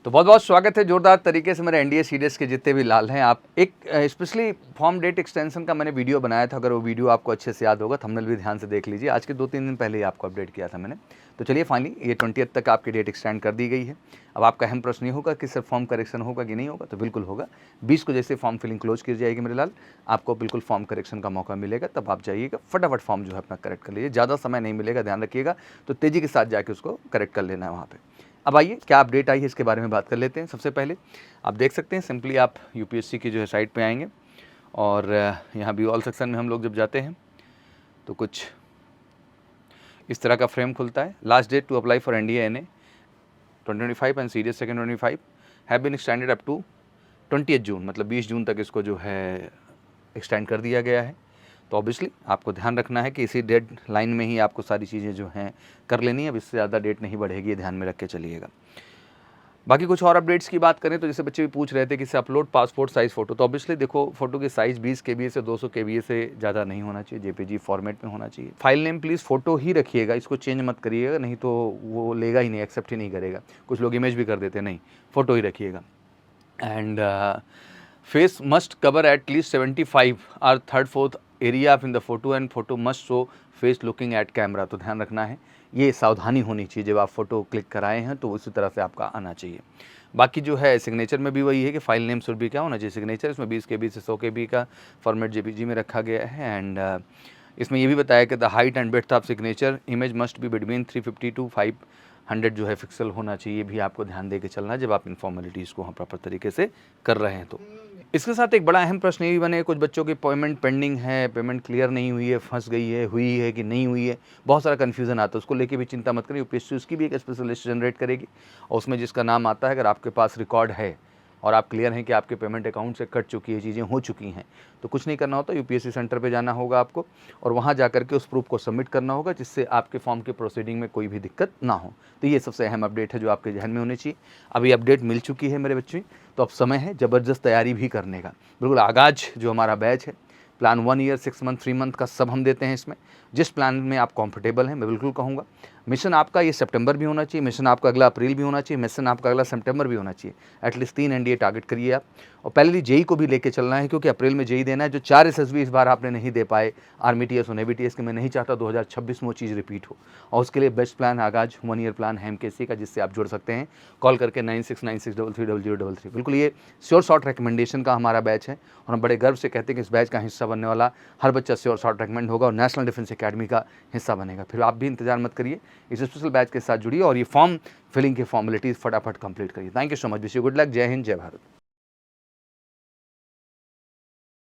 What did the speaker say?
तो बहुत बहुत स्वागत है जोरदार तरीके से मेरे एनडीए सीडीएस के जितने भी लाल हैं। आप एक स्पेशली फॉर्म डेट एक्सटेंशन का मैंने वीडियो बनाया था, अगर वो वीडियो आपको अच्छे से याद होगा थंबनेल भी ध्यान से देख लीजिए। आज के 2-3 दिन पहले ही आपको अपडेट किया था मैंने। तो चलिए फाइनली ये 20 तक आपकी डेट एक्सटेंड कर दी गई है। अब आपका अहम प्रश्न ये होगा कि सिर्फ फॉर्म करेक्शन होगा कि नहीं होगा, तो बिल्कुल होगा। 20 को जैसे फॉर्म फिलिंग क्लोज की जाएगी मेरे लाल, आपको बिल्कुल फॉर्म करेक्शन का मौका मिलेगा। तब आप जाइएगा फटाफट फॉर्म जो है अपना करेक्ट कर लीजिए, ज़्यादा समय नहीं मिलेगा, ध्यान रखिएगा। तो तेज़ी के साथ जाके उसको करेक्ट कर लेना है वहाँ पर। अब आइए क्या अपडेट आई है इसके बारे में बात कर लेते हैं। सबसे पहले आप देख सकते हैं सिंपली आप यूपीएससी की जो है साइट पे आएंगे और यहाँ भी ऑल सेक्शन में हम लोग जब जाते हैं तो कुछ इस तरह का फ्रेम खुलता है। Last date to apply for NDA NA 2025 and CDS second 25 have been extended up to 20 June, मतलब 20 जून तक इसको जो है एक्सटेंड कर दिया गया है। तो ऑब्वियसली आपको ध्यान रखना है कि इसी डेड लाइन में ही आपको सारी चीज़ें जो हैं कर लेनी है। अब इससे ज़्यादा डेट नहीं बढ़ेगी, ये ध्यान में रख के चलिएगा। बाकी कुछ और अपडेट्स की बात करें तो जैसे बच्चे भी पूछ रहे थे कि अपलोड पासपोर्ट साइज़ फ़ोटो, तो ऑब्वियसली देखो फ़ोटो की साइज़ 20 KB से 200 KB से ज़्यादा नहीं होना चाहिए, जेपीजी फॉर्मेट में होना चाहिए। फाइल नेम प्लीज़ फ़ोटो ही रखिएगा, इसको चेंज मत करिएगा, नहीं तो वो लेगा ही नहीं, एक्सेप्ट ही नहीं करेगा। कुछ लोग इमेज भी कर देते हैं, नहीं, फ़ोटो ही रखिएगा। And face must cover at least 75 और 3/4 area of in the photo and photo must show face looking at camera. तो ध्यान रखना है, ये सावधानी होनी चाहिए, जब आप फोटो क्लिक कराए हैं तो उसी तरह से आपका आना चाहिए। बाकी जो है सिग्नेचर में भी वही है कि फाइल नेम शुड भी क्या होना चाहिए, सिग्नेचर। इसमें 20 KB से 100 KB का फॉर्मेट जेपीजी में रखा गया है। एंड इसमें ये भी बताया कि the height and width of signature image must be between 350 to 500 जो है पिक्सल होना चाहिए। ये भी आपको ध्यान दे के चलना है जब आप इन फॉर्मेलिटीज़ को प्रॉपर तरीके से कर रहे हैं। तो इसके साथ एक बड़ा अहम प्रश्न ये भी बने, कुछ बच्चों की पेमेंट पेंडिंग है, पेमेंट क्लियर नहीं हुई है, फंस गई है, हुई है कि नहीं हुई है, बहुत सारा कन्फ्यूज़न आता है। उसको लेके भी चिंता मत करिए, यूपीएससी उसकी भी एक स्पेशल लिस्ट जनरेट करेगी और उसमें जिसका नाम आता है, अगर आपके पास रिकॉर्ड है और आप क्लियर हैं कि आपके पेमेंट अकाउंट से कट चुकी है, चीज़ें हो चुकी हैं, तो कुछ नहीं करना होता, यूपीएससी सेंटर पे जाना होगा आपको और वहाँ जा करके उस प्रूफ को सबमिट करना होगा, जिससे आपके फॉर्म के प्रोसीडिंग में कोई भी दिक्कत ना हो। तो ये सबसे अहम अपडेट है जो आपके जहन में होनी चाहिए। अभी अपडेट मिल चुकी है मेरे बच्चों, तो अब समय है ज़बरदस्त तैयारी भी करने का। बिल्कुल आगाज जो हमारा बैच है, प्लान 1 ईयर 6 मंथ 3 मंथ का सब हम देते हैं इसमें। जिस प्लान में आप कंफर्टेबल हैं, मैं बिल्कुल कहूँगा मिशन आपका ये सितंबर भी होना चाहिए, मिशन आपका अगला अप्रैल भी होना चाहिए, मिशन आपका अगला सितंबर भी होना चाहिए। एटलीस्ट 3 एनडीए टारगेट करिए आप। और पहले जेई को भी लेके चलना है, क्योंकि अप्रैल में जेई देना है। जो 4 एसएसबी इस बार आपने नहीं दे पाए, आर्मी टीएस और नेवी टीएस के, मैं नहीं चाहता 2026 में वो चीज़ रिपीट हो। और उसके लिए बेस्ट प्लान आगाज 1 ईयर प्लान है एमकेसी का, जिससे आप जुड़ सकते हैं कॉल करके 9696330033। बिल्कुल ये श्योर शॉर्ट रिकमेंडेशन का हमारा बैच है और हम बड़े गर्व से कहते हैं कि इस बैच का हिस्सा बनने वाला हर बच्चा श्योर शॉर्ट रिकमेंड होगा और नेशनल डिफेंस एकेडमी का हिस्सा बनेगा। फिर आप भी इंतजार मत करिए, इस स्पेशल बैच के साथ जुड़िए और ये फॉर्म फिलिंग की फॉर्मेलिटीज़ फटाफट कंप्लीट करिए। Thank you so much, wish you good luck. जय हिंद, जय भारत।